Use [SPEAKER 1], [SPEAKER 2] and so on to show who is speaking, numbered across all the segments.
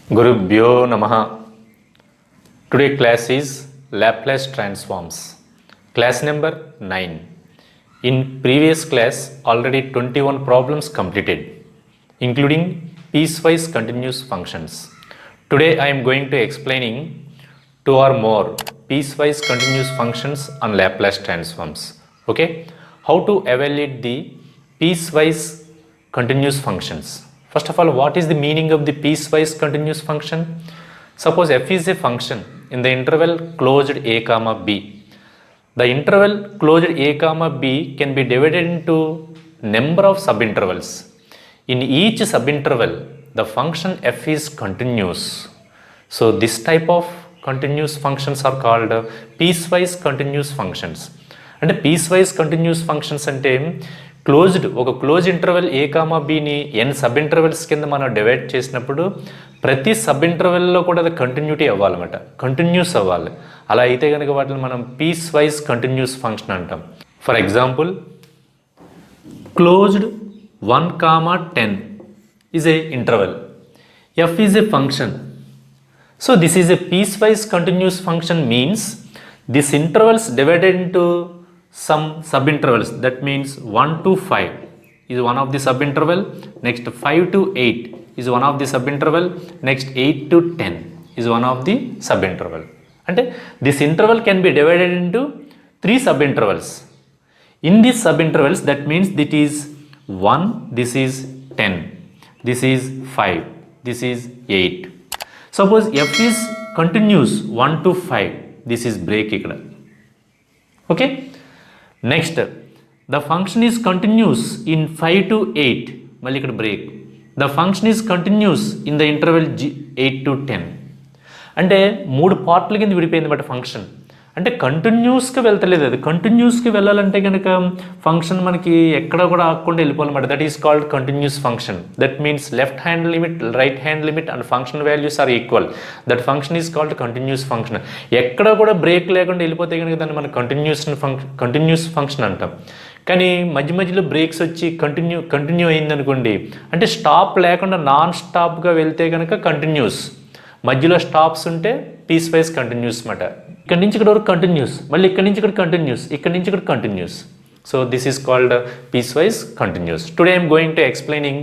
[SPEAKER 1] Gurubhyo Namaha. Today class is Laplace transforms. Class number 9. In previous class already 21 problems completed, including piecewise continuous functions. Today I am going to explaining 2 or more piecewise continuous functions on Laplace transforms. Okay, how to evaluate the piecewise continuous functions. First of all, what is the meaning of the piecewise continuous function? Suppose f is a function in the interval closed a comma b. The interval closed a comma b can be divided into number of subintervals. In each subinterval, the function f is continuous. So this type of continuous functions are called piecewise continuous functions. అంటే piecewise continuous functions అంటే close interval ఏ comma బిని ఎన్ sub intervals కింద మనం divide చేసినప్పుడు ప్రతి sub ఇంటర్వెల్లో కూడా అది continuity అవ్వాలన్నమాట, continuous అవ్వాలి. అలా అయితే కనుక వాటిని మనం పీస్వైజ్ కంటిన్యూస్ ఫంక్షన్ అంటాం. For example, closed 1, 10 is a interval. F is a function. So this is a piecewise continuous function means this intervals divided into some subintervals. That means 1 to 5 is one of the subinterval. Next 5 to 8 is one of the subinterval. Next 8 to 10 is one of the subinterval. And this interval can be divided into 3 subintervals. In these subintervals, that means that is 1, this is 10, this is 5, this is 8. Suppose f is continuous 1 to 5, this is break ikkada. Okay. Next, the function is continuous in 5 to 8, malli ikkada break. The function is continuous in the interval 8 to 10. అంటే 3 పార్ట్ల కింద విడిపోయింది but function. అంటే కంటిన్యూస్గా వెళ్తలేదు, అది కంటిన్యూస్గా వెళ్ళాలంటే కనుక function మనకి ఎక్కడ కూడా ఆగకుండా వెళ్ళిపోవాలన్నమాట. That is called continuous function. That means left hand limit, right hand limit and function values are equal. That function is called continuous function. ఎక్కడ కూడా బ్రేక్ లేకుండా వెళ్ళిపోతే కనుక దాన్ని మనం కంటిన్యూస్ ఫంక్షన్ అంటాం. కానీ మధ్య మధ్యలో బ్రేక్స్ వచ్చి కంటిన్యూ అయిందనుకోండి, అంటే స్టాప్ లేకుండా నాన్ స్టాప్గా వెళ్తే కనుక కంటిన్యూస్, మధ్యలో స్టాప్స్ ఉంటే పీస్ వైజ్ కంటిన్యూస్ అన్నమాట. ఇక్కడి నుంచి ఇక్కడ వరకు కంటిన్యూస్, మళ్ళీ ఇక్కడి నుంచి ఇక్కడ కంటిన్యూస్, ఇక్కడి నుంచి ఇక్కడ continuous. So this is called piecewise continuous. Today I'm going to explaining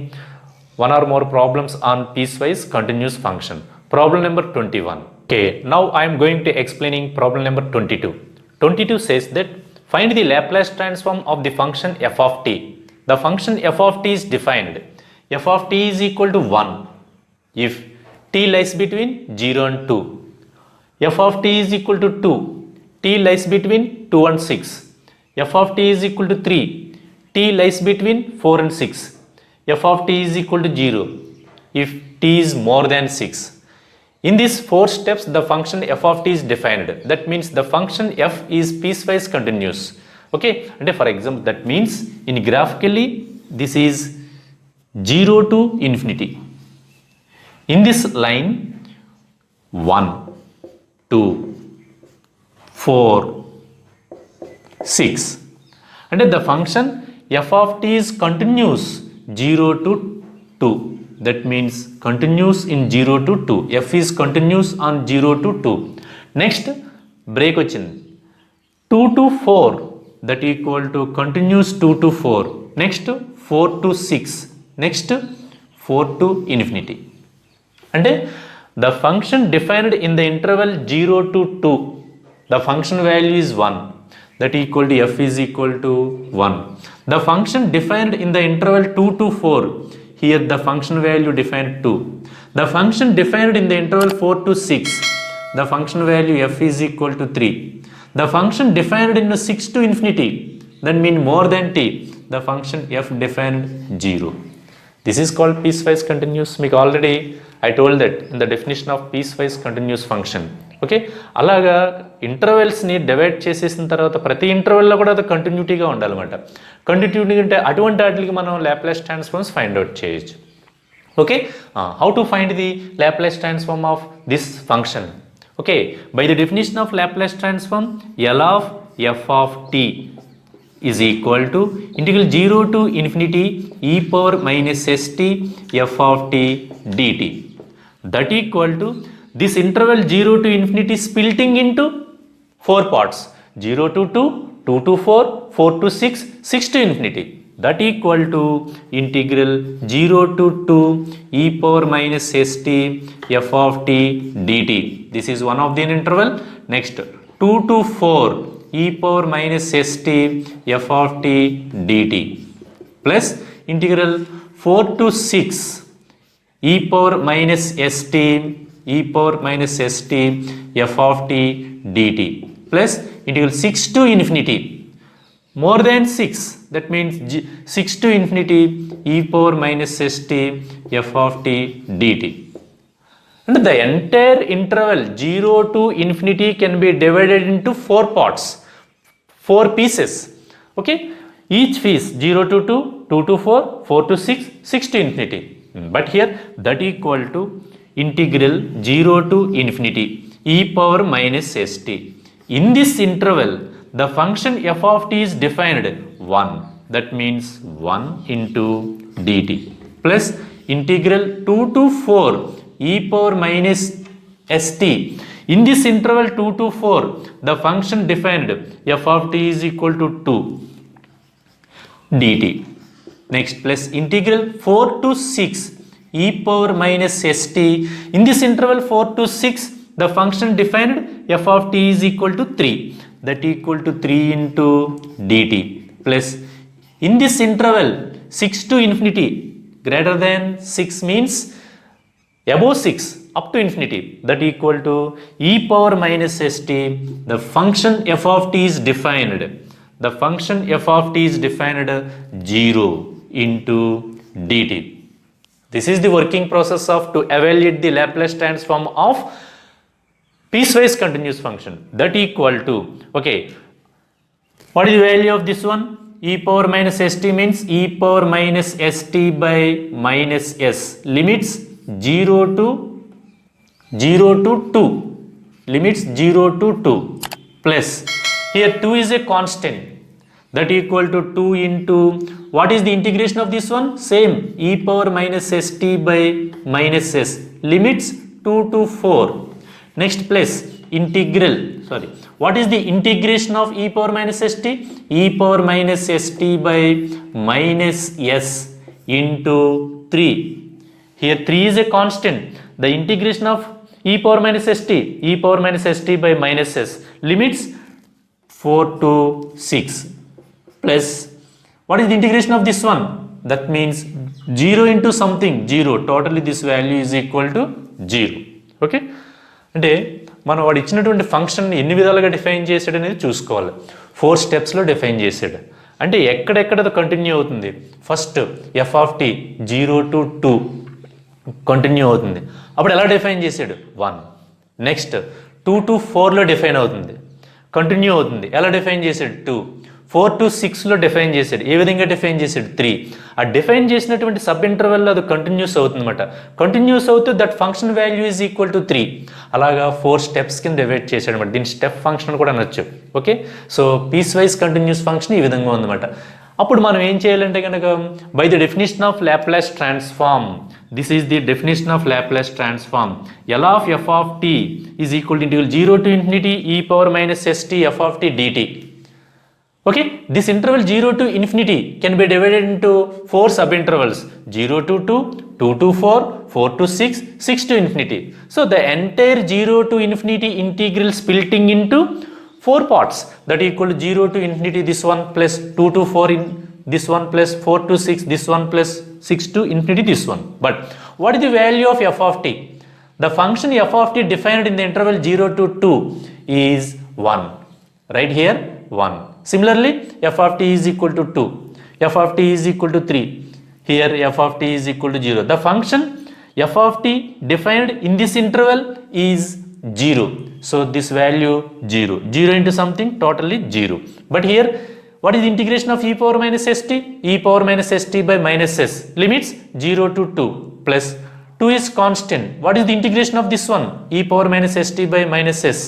[SPEAKER 1] 1 or more problems on piecewise continuous function. Problem number 21. Okay, now I am going to explaining problem number 22. 22 says that find the Laplace transform of the function f of t. The function f of t is defined. F of t is equal to 1 if t lies between 0 and 2. F of t is equal to 2, t lies between 2 and 6. F of t is equal to 3, t lies between 4 and 6. F of t is equal to 0 if t is more than 6. In these 4 steps, the function f of t is defined. That means the function f is piecewise continuous. Okay, and for example, that means in graphically this is 0 to infinity. In this line 1, 2, 4, 6, and the function f of t is continuous 0 to 2. That means continuous in 0 to 2. F is continuous on 0 to 2. Next break వచ్చింది 2 to 4, that equal to continuous 2 to 4. Next 4 to 6. Next 4 to infinity. అంటే the function defined in the interval 0 to 2, the function value is 1, that equal to f is equal to 1. The function defined in the interval 2 to 4, here the function value defined 2. The function defined in the interval 4 to 6, the function value f is equal to 3. The function defined in 6 to infinity, that mean more than t, the function f defined 0. This is called piecewise continuous. మీకు already I told that in the definition of piecewise continuous function. Okay, అలాగా ఇంటర్వెల్స్ని divide చేసేసిన తర్వాత ప్రతి ఇంటర్వెల్లో కూడా అది కంటిన్యూటీగా ఉండాలన్నమాట. Continuity అంటే అటువంటి వాటికి మనం లాప్లాస్ ట్రాన్స్ఫార్మ్స్ ఫైండ్ అవుట్ చేయొచ్చు. Okay, how to find the Laplace transform of this function? Okay, by the definition of Laplace transform L of f of t is equal to integral 0 to infinity e power minus st f of t dt. that equal to this interval 0 to infinity splitting into 4 parts, 0 to 2, 2 to 4, 4 to 6, 6 to infinity, that equal to integral 0 to 2 e power minus st f of t dt. This is one of the interval. Next 2 to 4 e power minus st f of t dt plus integral 4 to 6 e power minus st f of t dt plus integral 6 to infinity more than 6, that means 6 to infinity e power minus st f of t dt. And the entire interval 0 to infinity can be divided into 4 parts, 4 pieces. Okay, each piece 0 to 2, 2 to 4, 4 to 6, 6 to infinity. But here that equal to integral 0 to infinity e power minus st. In this interval, the function f of t is defined 1. That means 1 into dt plus integral 2 to 4 e power minus st. In this interval 2 to 4, the function defined f of t is equal to 2 dt. Next plus integral 4 to 6 e power minus st. In this interval 4 to 6, the function defined f of t is equal to 3. That equal to 3 into dt plus in this interval 6 to infinity, greater than 6 means above 6 up to infinity, that equal to e power minus st. The function f of t is defined. The function f of t is defined 0 into dt. This is the working process of to evaluate the Laplace transform of piecewise continuous function. That equal to, okay, what is the value of this one? E power minus st means e power minus st by minus s. Limits 0 to 2. Limits 0 to 2 plus here 2 is a constant, that equal to 2 into what is the integration of this one? Same, e power minus st by minus s. Limits 2 to 4. Next plus integral, what is the integration of e power minus st? E power minus st by minus s into 3. Here 3 is a constant. The integration of e power minus st by minus s. Limits 4 to 6 plus what is the integration of this one? That means 0 into something 0. Totally this value is equal to 0. Okay. అంటే మనం వాడు ఇచ్చినటువంటి function ఎన్ని విధాలుగా define చేసాడు అనేది చూసుకోవాలి. 4 స్టెప్స్లో define చేసాడు. అంటే ఎక్కడెక్కడ కంటిన్యూ అవుతుంది? First F of T 0 to 2 continue అవుతుంది. అప్పుడు ఎలా డిఫైన్ చేసాడు? 1. నెక్స్ట్ 2 to 4లో డిఫైన్ అవుతుంది, కంటిన్యూ అవుతుంది. ఎలా డిఫైన్ చేసాడు? 2. 4 to 6లో డిఫైన్ చేశాడు. ఏ విధంగా డిఫైన్ చేశాడు? 3. ఆ డిఫైన్ చేసినటువంటి సబ్ ఇంటర్వెల్లో అది కంటిన్యూస్ అవుతుందన్నమాట. కంటిన్యూస్ అవుతూ that function value is equal to 3. అలాగా 4 స్టెప్స్ కింద డివైడ్ చేశాడు అనమాట. దీని స్టెప్ ఫంక్షన్ కూడా అనొచ్చు. Okay, so piecewise continuous function ఈ విధంగా ఉందన్నమాట. అప్పుడు మనం ఏం చేయాలంటే కనుక by the definition of Laplace transform, this is the definition of Laplace transform. L of F of tea is equal to integral 0 to infinity e power minus st f of t dt. Okay, this interval 0 to infinity can be divided into 4 subintervals, 0 to 2, 2 to 4, 4 to 6, 6 to infinity. So the entire 0 to infinity integral splitting into 4 parts, that equal to 0 to infinity this one plus 2 to 4 in this one plus 4 to 6 this one plus 6 to infinity this one. But what is the value of f of t? The function f of t defined in the interval 0 to 2 is 1. Right here 1. Similarly, f of t is equal to 2. F of t is equal to 3. Here f of t is equal to 0. The function f of t defined in this interval is 0. So this value 0. 0 into something, totally 0. But here, what is the integration of e power minus st? E power minus st by minus s. Limits 0 to 2 plus 2 is constant. What is the integration of this one? E power minus st by minus s.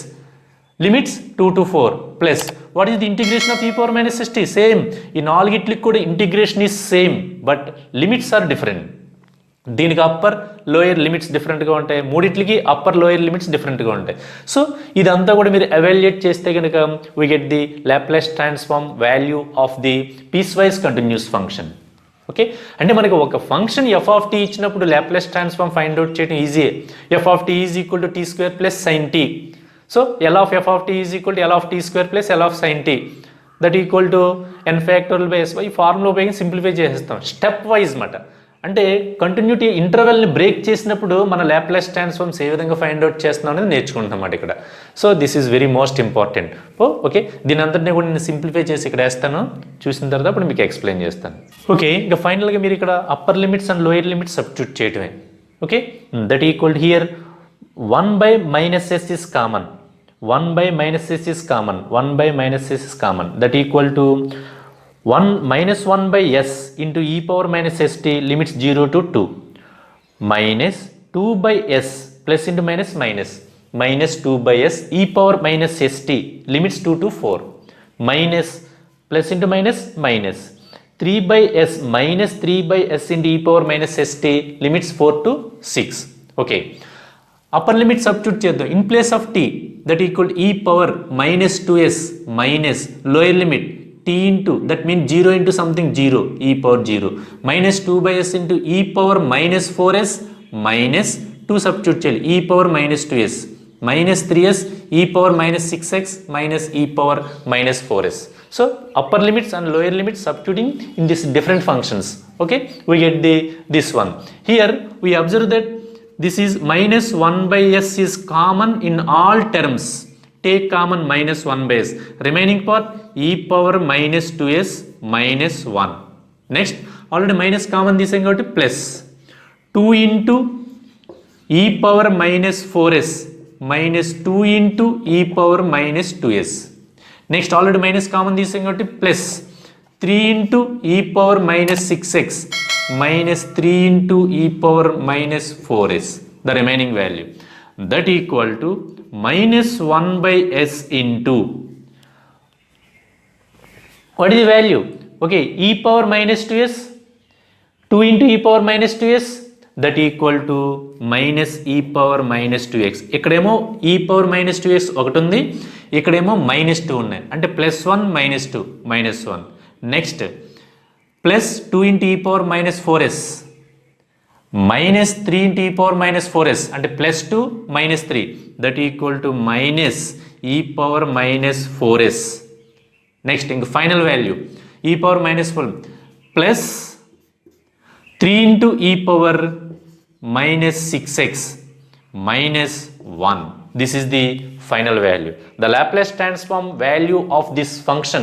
[SPEAKER 1] Limits 2 to 4 plus what is the integration of e power minus st? Same. In all git kuda integration is same, but limits are different. దీనికి upper lower limits డిఫరెంట్గా ఉంటాయి, మూడిట్లకి upper lower limits డిఫరెంట్గా ఉంటాయి. So ఇదంతా కూడా మీరు evaluate చేస్తే కనుక we get the Laplace transform value of the piecewise continuous function. Okay, అంటే మనకి ఒక ఫంక్షన్ ఎఫ్ ఆఫ్ టీ ఇచ్చినప్పుడు లాప్లాస్ ట్రాన్స్ఫార్మ్ ఫైండ్ అవుట్ చేయడం easy. F of tea is equal to T square plus sine T. So L of F of tea is equal to L of T square plus L of sine T that equal to N factorial by S. ఈ formula ఉపయోగించి simplify చేసేస్తాం step wise మాట. అంటే continuity ఇంటర్వెల్ని break చేసినప్పుడు మన Laplace transforms ఏ విధంగా find out చేస్తున్నాం అనేది నేర్చుకుంటాం అన్నమాట ఇక్కడ. So this is very most important. Okay, దీని అంతటినీ కూడా నేను సింప్లిఫై చేసి ఇక్కడ వేస్తాను, చూసిన తర్వాత అప్పుడు మీకు ఎక్స్ప్లెయిన్ చేస్తాను. ఓకే, ఇంకా ఫైనల్గా మీరు ఇక్కడ upper limits and lower limits substitute చేయటమే. Okay, that equal here 1/-s is common. 1/-s is common. 1/-s is common. That equal to 1/-s into e power minus st limits 0 to 2 minus 2/s plus into minus minus 2/s e power minus st limits 2 to 4 minus plus into minus 3/s minus 3/s into e power minus st limits 4 to 6. Okay, upper limit substitute చేద్దాం. In place of t that equal to e power minus 2s minus lower limit t into, that means 0 into something 0, e power 0 minus 2/s into e power minus 4s minus 2 substitute చేయాలి e power minus 2s minus 3s e power minus 6x minus e power minus 4s. So upper limits and lower limits substituting in these different functions. Okay, we get this one. Here we observe that this is minus 1/s is common in all terms. Take common minus 1/s. Remaining part e power minus 2s minus 1. Next, already minus common this thing got plus 2 into e power minus 4s minus 2 into e power minus 2s. Next, already minus common this thing got plus 3 into e power minus 6x minus 3 into e power minus 4s, the remaining value. That equal to minus 1/s into, what is the value? Okay, e power minus 2s, 2 into e power minus 2s, that equal to minus e power minus 2x. ఇక్కడేమో e power minus 2x ఒకటి ఉంది, ఇక్కడేమో minus 2 ఉన్నాయి, అంటే plus 1 minus 2 minus 1. Next plus 2 into e power minus 4s minus 3 into e power minus 4s, అంటే plus 2 minus 3, that equal to minus e power minus 4s. Next ఇంక final value e power minus 4 plus 3 into e power minus 6x minus 1. This is the final value. The Laplace transform value of this function,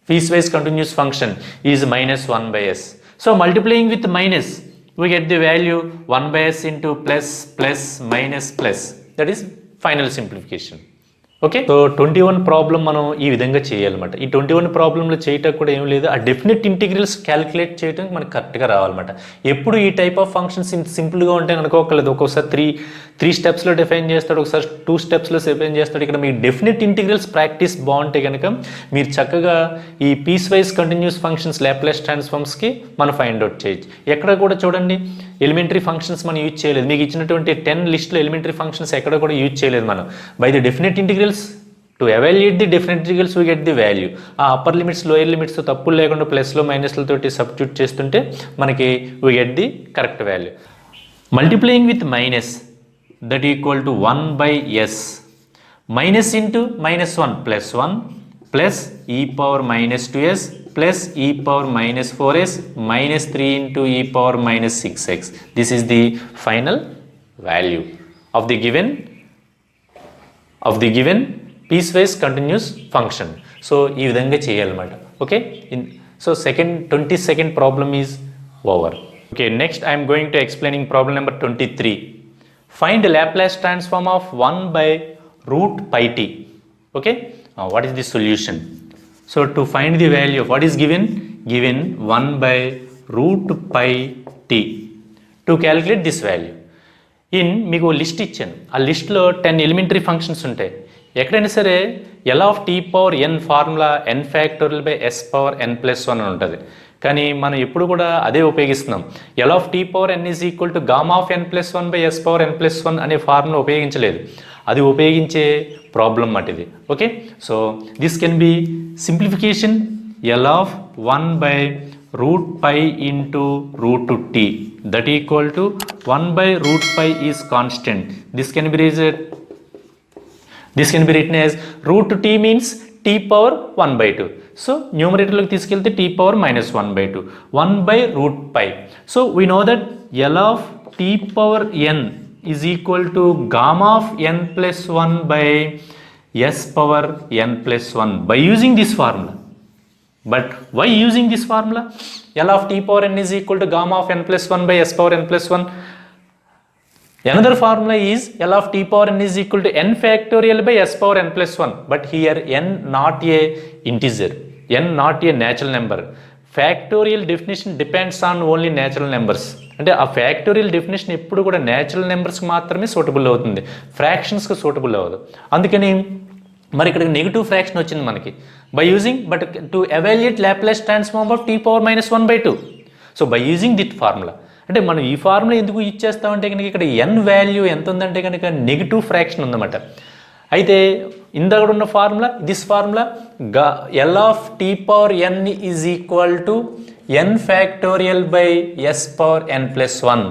[SPEAKER 1] piecewise continuous function, is minus 1/s. So multiplying with minus, we get the value 1/s into plus plus minus plus. That is final simplification. Okay, so 21 problem మనం ఈ విధంగా చేయాలన్నమాట. ఈ 21 ప్రాబ్లంలో చేయటం కూడా ఏం లేదు, ఆ డెఫినెట్ ఇంటిగ్రల్స్ క్యాలిక్యులేట్ చేయడం మనకు కరెక్ట్గా రావాలన్నమాట. ఎప్పుడు ఈ టైప్ ఆఫ్ ఫంక్షన్స్ సింపుల్గా ఉంటాయి అనుకోకలేదు, ఒక్కొక్కసారి త్రీ స్టెప్స్లో డిఫైన్ చేస్తాడు, ఒకసారి 2 స్టెప్స్లో డిఫైన్ చేస్తాడు. ఇక్కడ మీకు డెఫినెట్ ఇంటిగ్రల్స్ ప్రాక్టీస్ బాగుంటే కనుక మీరు చక్కగా ఈ piecewise continuous functions Laplace ట్రాన్స్ఫార్మ్స్కి మనం ఫైండ్ అవుట్ చేయొచ్చు. ఎక్కడ కూడా చూడండి ఎలిమెంటరీ ఫంక్షన్స్ మనం యూజ్ చేయలేదు, మీకు ఇచ్చినటువంటి 10 లిస్ట్లో ఎలిమెంటరీ ఫంక్షన్స్ ఎక్కడ కూడా యూజ్ చేయలేదు మనం. By the definite integrals to evaluate the definite integrals we get the value. ఆ అప్పర్ లిమిట్స్ లోయర్ లిమిట్స్ తప్పులు లేకుండా ప్లస్లో మైనస్లతోటి సబ్స్టిట్యూట్ చేస్తుంటే మనకి we get the correct value. Multiplying with minus, that equal to 1/s minus into minus 1 plus 1 plus e power minus 2s plus e power minus 4s minus 3 into e power minus 6x. This is the final value of the given piecewise continuous function. So ఈ విధంగా చేయాలన్నమాట. Okay, so 22nd problem is over. Okay, next I am going to explaining problem number 23. Find the Laplace transform of 1/√πt. Okay, what is the solution? So to find the value of what is given 1/√πt. To calculate this value, మీకు list ఇచ్చాను, ఆ లిస్ట్లో 10 elementary functions ఉంటాయి. ఎక్కడైనా సరే L of tea power n formula n factorial by s power n+1 అని ఉంటుంది. కానీ మనం ఎప్పుడు కూడా అదే ఉపయోగిస్తున్నాం. L of tea power n is equal to gamma of n plus one by s power n plus one అనే formula ఉపయోగించలేదు. అది ఉపయోగించే ప్రాబ్లం అటుది. Okay, so this can be simplification L of 1 by root pi into root T that equal to 1 by root pi is constant. This can be written as root t means t power 1 by 2. So న్యూమరేటర్లోకి తీసుకెళ్తే t power minus 1 by 2, 1 by root pi. So we know that L of t power n is equal to gamma of n plus 1 by s power n plus 1 by using this formula. But why using this formula? L of t power n is equal to gamma of n plus 1 by s power n plus 1. Another formula is L of t power n is equal to n factorial by s power n plus 1. But here n not a integer, n not a natural number. Factorial definition depends on only natural numbers. అంటే ఆ factorial definition ఎప్పుడు కూడా natural నెంబర్స్కి మాత్రమే suitable అవుతుంది, ఫ్రాక్షన్స్కి suitable అవ్వదు. అందుకని మరి ఇక్కడ నెగిటివ్ ఫ్రాక్షన్ వచ్చింది మనకి by using but to evaluate Laplace transform of t power minus 1 by 2. So by using that formula, అంటే మనం ఈ ఫార్ములా ఎందుకు యూజ్ చేస్తామంటే కనుక ఇక్కడ n వాల్యూ ఎంత ఉందంటే కనుక నెగిటివ్ ఫ్రాక్షన్ ఉందన్నమాట. అయితే ఇందాక ఉన్న formula, this formula L of tea power n is equal to n factorial by s power n plus 1.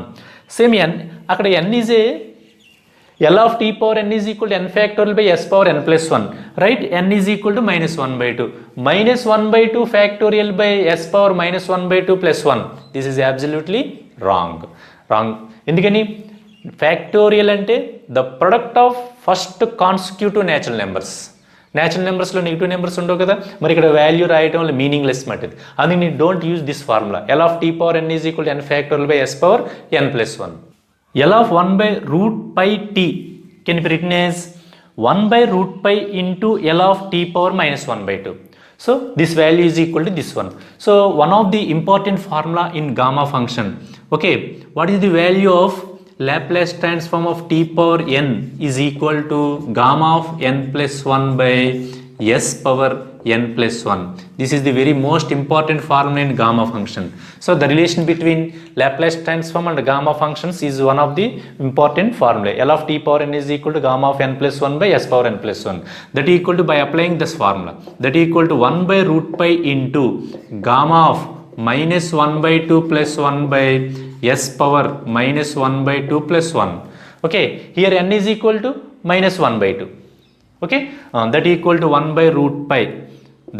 [SPEAKER 1] Same n అక్కడ n is a L of t power n is equal to n factorial by s power n plus 1, right? N is equal to minus 1 by 2. Minus 1 by 2 factorial by s power minus 1 by 2 plus 1. This is absolutely wrong. ఎందుకని factorial అంటే the product of first consecutive natural numbers. Natural నెంబర్స్లో negative numbers ఉండవు కదా, మరి ఇక్కడ value రాయటం వల్ల meaningless మాట. అందుకని don't use this formula. L of t power n is equal to n factorial by s power n plus 1. L of 1 by root pi t can be written as 1 by root pi into L of t power minus 1 by 2. So this value is equal to this one. So one of the important formula in gamma function. Okay, what is the value of Laplace transform of t power n is equal to gamma of n plus 1 by s power n plus 1. This is the very most important formula in gamma function. So the relation between Laplace transform and gamma functions is one of the important formula. L of t power n is equal to gamma of n plus 1 by s power n plus 1. That equal to, by applying this formula, that equal to 1 by root pi into gamma of minus 1 by 2 plus 1 by s power minus 1 by 2 plus 1. Okay, here n is equal to minus 1 by 2. Okay, that equal to 1 by root pi,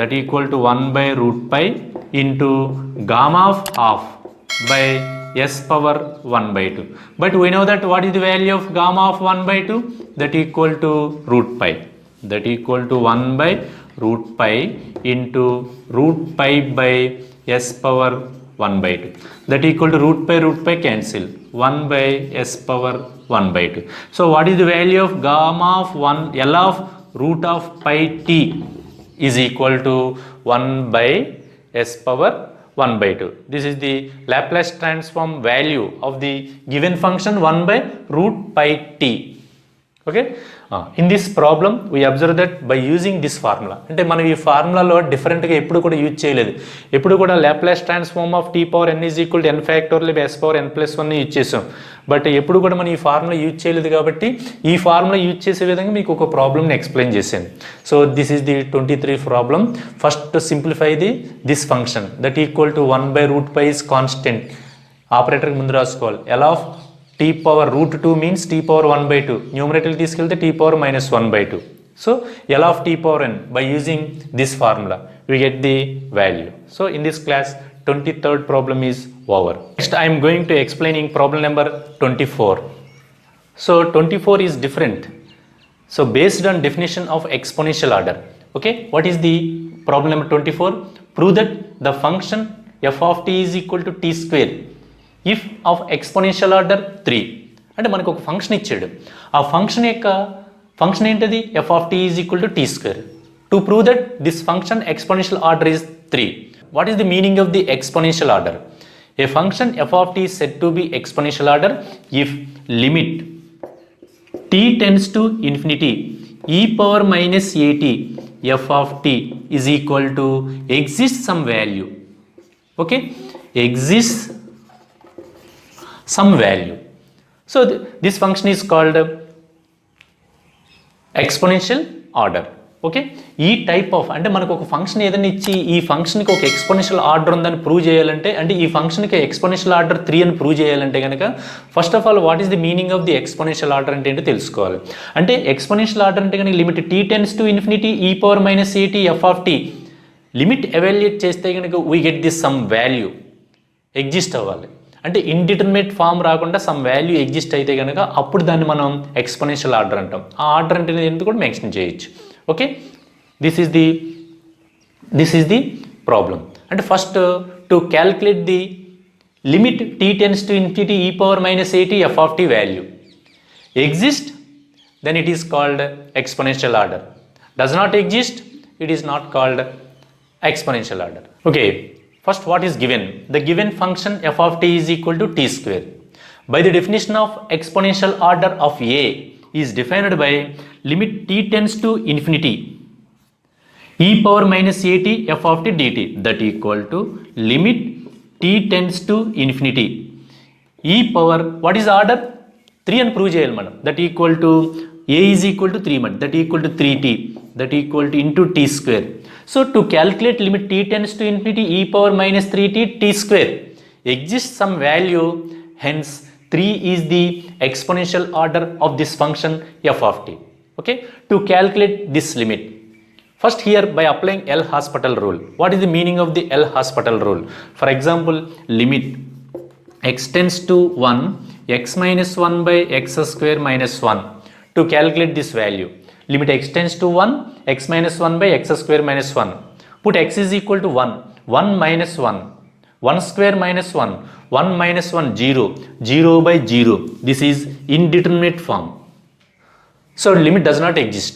[SPEAKER 1] that equal to 1 by root pi into gamma of half by s power 1 by 2. But we know that what is the value of gamma of 1 by 2? That equal to root pi, that equal to 1 by root pi into root pi by s power 1 by 2. That equal to root pi cancel, 1 by s power 1 by 2. So what is the value of gamma of 1, L of root of pi t is equal to 1 by s power 1 by 2. This is the Laplace transform value of the given function 1 by root pi t. Okay, in this problem we observe that by using this formula, అంటే మనం ఈ ఫార్ములాలో డిఫరెంట్గా ఎప్పుడు కూడా use చేయలేదు. ఎప్పుడు కూడా Laplace transform of t power n is equal to n factorial by s power n plus 1 use చేసాం. బట్ ఎప్పుడు కూడా మనం ఈ ఫార్ములా యూజ్ చేయలేదు కాబట్టి ఈ ఫార్ములా యూజ్ చేసే విధంగా మీకు ఒక ప్రాబ్లమ్ని ఎక్స్ప్లెయిన్ చేశాను. So this is the 23 problem. First simplify this function that equal to 1 by root pi is constant. ఆపరేటర్కి ముందు రాసుకోవాలి. L of t power root 2 means t power 1 by 2. Numerator తీసుకెళ్తే t power minus 1 by 2. So L of t power n by using this formula we get the value. So in this class 23rd problem is over. Next I am going to explaining problem number 24. So 24 is different. So based on definition of exponential order. Okay, what is the problem number 24? Prove that the function f of t is equal to t square if of exponential order 3. అంటే మనకు ఒక function ఇచ్చాడు, ఆ function యొక్క function ఏంటది? f of t is equal to t square. To prove that this function exponential order is 3. What is the meaning of the exponential order? A function f of t is said to be exponential order if limit t tends to infinity e power minus at f of t is equal to exists some value. Okay, exists some value. So this function is called exponential order. Okay, ఈ type of అంటే మనకు ఒక function ఏదైనా ఇచ్చి ఈ ఫంక్షన్కి ఒక exponential order ఉందని ప్రూవ్ చేయాలంటే, అంటే ఈ ఫంక్షన్కి ఎక్స్పోనెన్షియల్ ఆర్డర్ 3 అని ప్రూవ్ చేయాలంటే కనుక first of all what is the meaning of the exponential order అంటే ఏంటో తెలుసుకోవాలి. అంటే ఎక్స్పోనెన్షియల్ ఆర్డర్ అంటే కనుక limit t tends to infinity e power minus at f of t limit evaluate చేస్తే కనుక we get this some value exist అవ్వాలి. అంటే ఇండిటర్మినేట్ ఫామ్ రాకుండా సమ్ వాల్యూ ఎగ్జిస్ట్ అయితే కనుక అప్పుడు దాన్ని మనం ఎక్స్పోనెన్షియల్ ఆర్డర్ అంటాం. ఆ ఆర్డర్ అంటే ఎందుకు కూడా మెన్షన్ చేయొచ్చు. Okay, this is the problem. అంటే first to calculate the limit t tends to infinity e power minus at f of t value exist, then it is called exponential order. Does not exist, it is not called exponential order. Okay, first what is given? The given function f of t is equal to t square. By the definition of exponential order of a is defined by limit t tends to infinity e power minus at f of t dt, that equal to limit t tends to infinity e power, what is order? 3 అని prove చేయాలి మనం. That equal to a is equal to 3 mat, that equal to 3t, that equal to into t square. So to calculate limit t tends to infinity e power minus 3t t square exists some value, hence 3 is the exponential order of this function f of t. Okay, to calculate this limit, first here by applying L'Hospital rule. What is the meaning of the L'Hospital rule? For example, limit x tends to 1 x minus 1 by x square minus 1. To calculate this value, limit x tends to 1 x minus 1 by x square minus 1. Put x is equal to 1 minus 1, 1 square minus 1, 1 minus 1 0, 0 by 0. This is indeterminate form. So limit does not exist.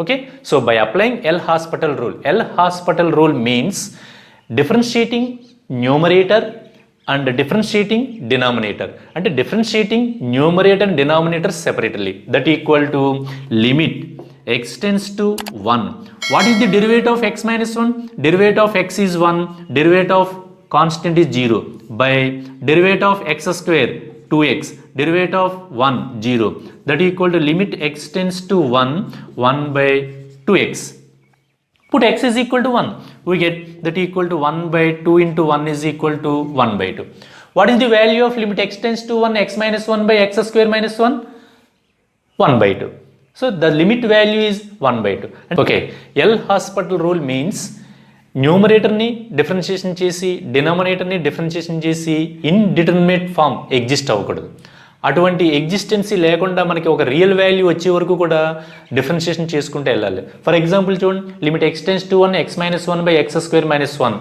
[SPEAKER 1] Okay, so by applying L'Hospital rule means differentiating numerator and differentiating denominator, and differentiating numerator and denominator separately, that equal to limit x tends to 1. What is the derivative of x minus 1? Derivative of x is 1, derivative of constant is 0, by derivative of x square 2x, derivative of 1 0, that equal to limit x tends to 1 by 2x. Put x is equal to 1, we get that equal to 1 by 2 into 1 is equal to 1 by 2. What is the value of limit x tends to 1 x minus 1 by x square minus 1? 1 by 2. So the limit value is 1 by 2. Okay, L'Hospital rule means numerator ni differentiation chesi denominator ni differentiation chesi indeterminate form exist అవ్వకూడదు. అటువంటి ఎగ్జిస్టెన్సీ లేకుండా మనకి ఒక real value వచ్చే వరకు కూడా differentiation చేసుకుంటూ వెళ్ళాలి. ఫర్ ఎగ్జాంపుల్ చూడండి, limit x tends to 1 x minus 1 by X square minus 1.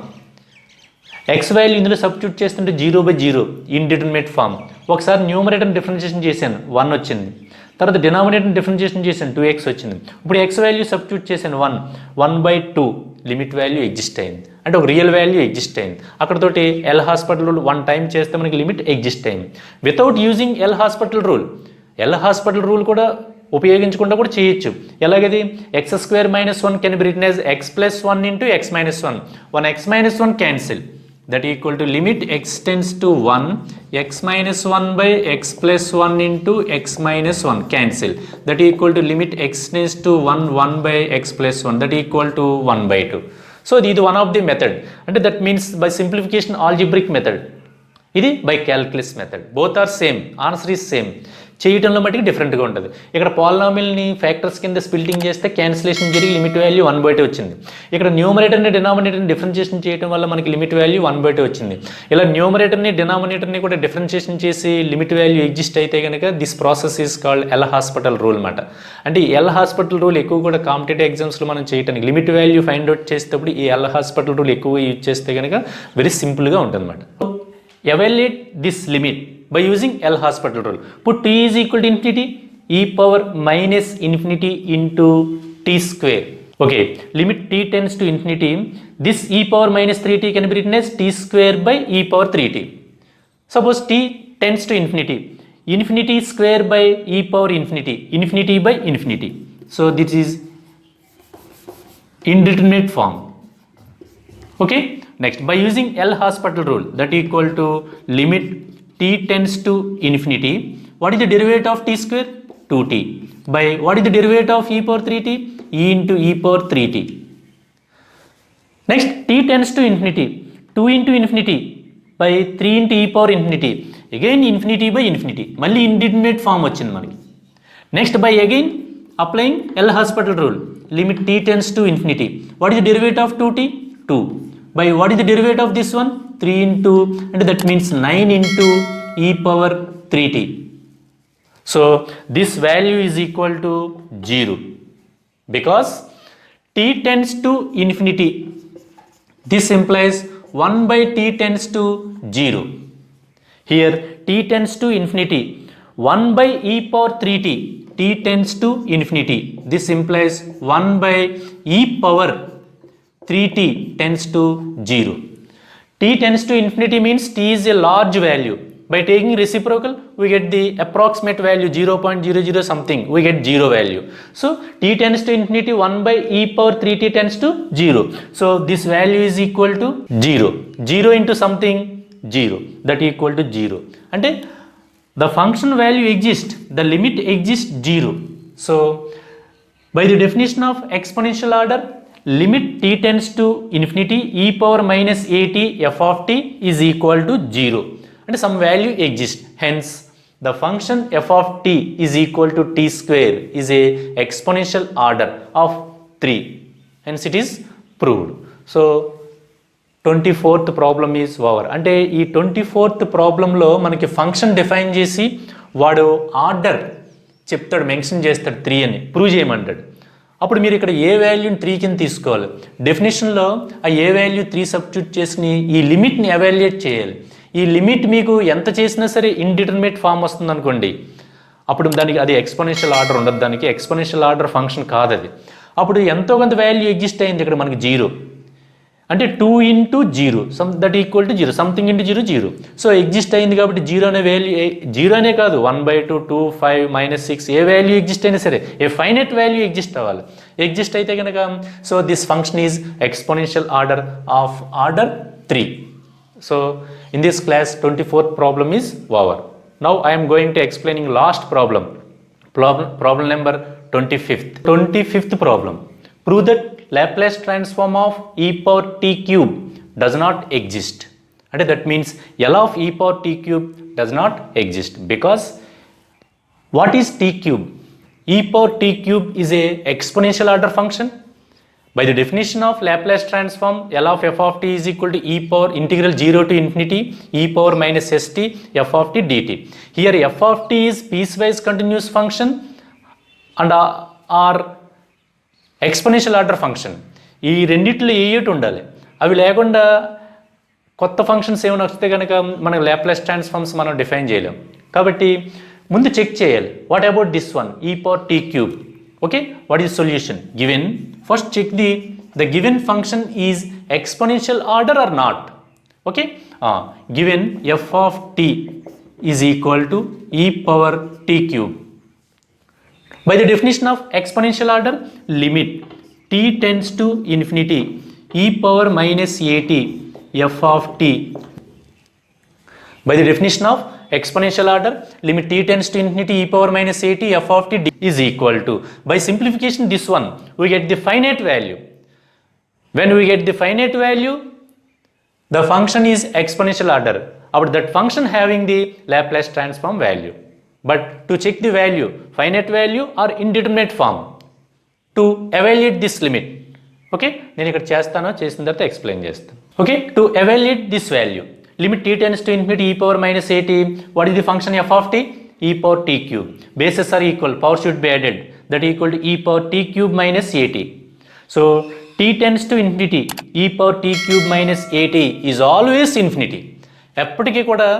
[SPEAKER 1] X value ఇందులో సబ్స్టిట్యూట్ చేస్తుంటే 0 by 0 ఇండిటర్మినేట్ ఫామ్. ఒకసారి న్యూమరేటర్ని డిఫరెన్షియేషన్ చేశాను 1 వచ్చింది, తర్వాత డినామినేటర్ని డిఫరెన్షియేషన్ చేశాను 2x వచ్చింది. ఇప్పుడు ఎక్స్ వాల్యూ సబ్స్టిట్యూట్ చేశాను 1 by 2, లిమిట్ వాల్యూ ఎగ్జిస్ట్ అయింది, అంటే ఒక రియల్ వాల్యూ ఎగ్జిస్ట్ అయింది. అక్కడతోటి L'Hospital రూల్ 1 టైం చేస్తే మనకి లిమిట్ ఎగ్జిస్ట్ అయింది. వితౌట్ యూజింగ్ L'Hospital రూల్ కూడా ఉపయోగించకుండా కూడా చేయొచ్చు. ఎలాగది? X square minus 1 can be written as x plus 1 into x minus 1. 1 x minus 1 cancel, that equal to limit x tends to 1 x minus 1 by x plus 1 into x minus 1 cancel, that equal to limit x tends to 1 by x plus 1, that equal to 1 by 2. So this is one of the method, and that means by simplification algebraic method, ఇది by calculus method. Both are same, answer is same. చేయటంలో మటుకు డిఫరెంట్గా ఉంటుంది. ఇక్కడ పాలినామియల్ని factors కింద splitting చేస్తే cancellation జరిగి limit value 1 by 2 వచ్చింది. ఇక్కడ న్యూమరేటర్ని డినామినేటర్ని డిఫరెన్షియేషన్ చేయడం వల్ల మనకి లిమిట్ వాల్యూ 1 by 2 వచ్చింది. ఇలా న్యూమరేటర్ని డినామినేటర్ని కూడా డిఫరెన్షియేషన్ చేసి లిమిట్ వాల్యూ ఎగ్జిస్ట్ అయితే కనుక this process is called L'Hospital rule అనమాట. అంటే ఈ L'Hospital రూల్ ఎక్కువ కూడా కాంపిటేటివ్ ఎగ్జామ్స్లో మనం చేయడానికి లిమిట్ వాల్యూ ఫైండ్ అవుట్ చేసేటప్పుడు ఈ L'Hospital రూల్ ఎక్కువగా యూజ్ చేస్తే కనుక వెరీ సింపుల్గా ఉంటుంది అనమాట. Evaluate this limit by using L'Hospital rule. Put t is equal to infinity e power minus infinity into t square. Okay, limit t tends to infinity. This e power minus 3t can be written as t square by e power 3t. Suppose t tends to infinity. Infinity square by e power infinity. Infinity by infinity. So this is indeterminate form. Okay, Next, by using L'Hospital rule, that equal to limit t tends to infinity, what is the derivative of t square? 2t. By what is the derivative of e power 3t? E into e power 3t. Next, t tends to infinity, 2 into infinity by 3 into e power infinity. Again infinity by infinity. మళ్ళీ indeterminate form వచ్చింది మనకి. Next, by again applying L'Hospital rule, limit t tends to infinity. What is the derivative of 2t? 2. By what is the derivative of this one? 3 into, and that means 9 into e power 3t. So this value is equal to 0 because t tends to infinity. This implies 1 by t tends to 0. Here t tends to infinity. 1 by e power 3t. T tends to infinity. This implies 1 by e power 3t tends to 0. T tends to infinity means t is a large value. By taking reciprocal, we get the approximate value 0.00 something. We get 0 value. So t tends to infinity, 1 by e power 3t tends to 0. So this value is equal to 0. 0 into something 0. That equal to 0. And the function value exists, the limit exists 0. So by the definition of exponential order, limit t tends to infinity e power minus at f of t is equal to 0. And some value exists. Hence the function f of t is equal to t square is a exponential order of 3. Hence it is proved. So 24th problem is over. అంటే ఈ 24th ప్రాబ్లంలో మనకి function define చేసి వాడు order చెప్తాడు, mention చేస్తాడు 3 అని prove చేయమంటాడు. అప్పుడు మీరు ఇక్కడ ఏ వాల్యూని 3 కింద తీసుకోవాలి. డెఫినేషన్లో ఆ ఏ వాల్యూ 3 సబ్స్టిట్యూట్ చేసుకుని ఈ లిమిట్ని ఎవాల్యుయేట్ చేయాలి. ఈ లిమిట్ మీకు ఎంత చేసినా సరే ఇండిటర్మినేట్ ఫామ్ వస్తుంది అనుకోండి, అప్పుడు దానికి అది ఎక్స్పోనెన్షియల్ ఆర్డర్ ఉండదు, దానికి ఎక్స్పోనెన్షియల్ ఆర్డర్ ఫంక్షన్ కాదు అది. అప్పుడు ఎంతో కొంత వాల్యూ ఎగ్జిస్ట్ అయింది ఇక్కడ మనకి 0, అంటే 2 into 0 that equal to 0, something into 0 0. So exist అయింది కాబట్టి 0 అనే వాల్యూ 0 అనే కాదు, 1/2 2 5 -6 ఏ వాల్యూ ఎగ్జిస్ట్ అయినా సరే ఏ ఫైనైట్ వాల్యూ ఎగ్జిస్ట్ అవ్వాలి. ఎగ్జిస్ట్ అయితే కనుక so this function is exponential order of order 3. So in this class 24th problem is over. Now I am going to explaining last problem number 25th problem. Prove that Laplace transform of e power t cube does not exist. And that means L of e power t cube does not exist because what is t cube? E power t cube is a exponential order function. By the definition of Laplace transform, L of f of t is equal to e power integral 0 to infinity e power minus st f of t dt. Here f of t is piecewise continuous function and are exponential order function. ఈ రెండిట్లో ఏటి ఉండాలి, అవి లేకుండా కొత్త functions ఏమైనా వస్తే కనుక మనకు లాప్లాస్ ట్రాన్స్ఫార్మ్స్ మనం డిఫైన్ చేయలేం. కాబట్టి ముందు చెక్ చేయాలి, what about this one e power t cube. Okay, what is solution given? First check the given function is exponential order or not. Okay, given f of tea is equal to e power t cube. By the definition of exponential order, limit t tends to infinity e power minus at f of t. By the definition of exponential order, limit t tends to infinity e power minus at f of t is equal to, by simplification this one, we get the finite value. When we get the finite value, the function is exponential order. About that function having the Laplace transform value. But to check the value, finite value or indeterminate form, to evaluate this limit. Okay, నేను ఇక్కడ చేస్తాను, చేసిన తర్వాత explain చేస్తాను. Okay, to evaluate this value, limit t tends to infinity e power minus at, what is the function f of t? E power t cube. Bases are equal, power should be added, that equal to e power t cube minus at. So t tends to infinity e power t cube minus at is always infinity. ఎప్పటికీ కూడా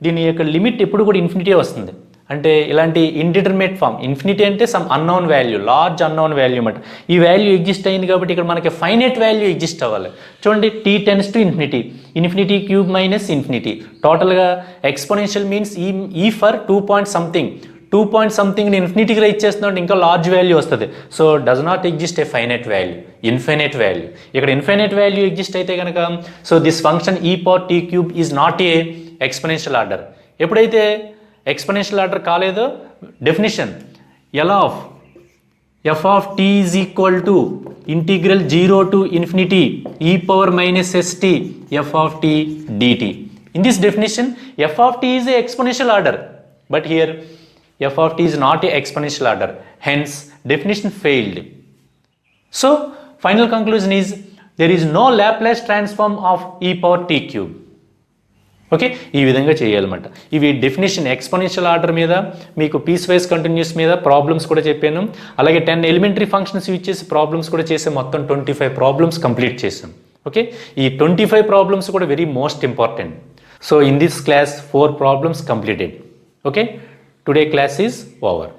[SPEAKER 1] దీని యొక్క limit ఎప్పుడు కూడా infinity వస్తుంది. అంటే ఇలాంటి indeterminate form, infinity అంటే some unknown value, large unknown value అన్నమాట. ఈ వాల్యూ ఎగ్జిస్ట్ అయింది కాబట్టి ఇక్కడ మనకి ఫైనైట్ వాల్యూ ఎగ్జిస్ట్ అవ్వాలి. చూడండి, t tends to infinity, infinity cube minus infinity, టోటల్గా exponential means e for 2 point something, 2 point సంథింగ్ని ఇన్ఫినిటీగా రైట్ చేస్తున్నాడు ఇంకా లార్జ్ వాల్యూ వస్తుంది. So does not exist a finite value, infinite value. ఇక్కడ ఇన్ఫైనైట్ వాల్యూ ఎగ్జిస్ట్ అయితే కనుక so this function e power t cube is not a exponential order. ఎప్పుడైతే exponential order కాలేదో definition L of f of t is equal to integral 0 to infinity e power minus st f of t dt. In this definition, f of t is a exponential order, but here f of t is not a exponential order. Hence, definition failed. So, final conclusion is there is no Laplace transform of e power t cube. Okay, ఈ విధంగా చేయాలన్నమాట. ఇవి definition exponential order మీద మీకు piece wise continuous మీద problems కూడా చెప్పాను. అలాగే 10 ఎలిమెంటరీ ఫంక్షన్స్ యూజ్ చేసి ప్రాబ్లమ్స్ కూడా చేసాం. మొత్తం 25 ప్రాబ్లమ్స్ కంప్లీట్ చేసాం. ఓకే, ఈ 25 ప్రాబ్లమ్స్ కూడా very most important. So in this class 4 problems completed. Okay, today class is over.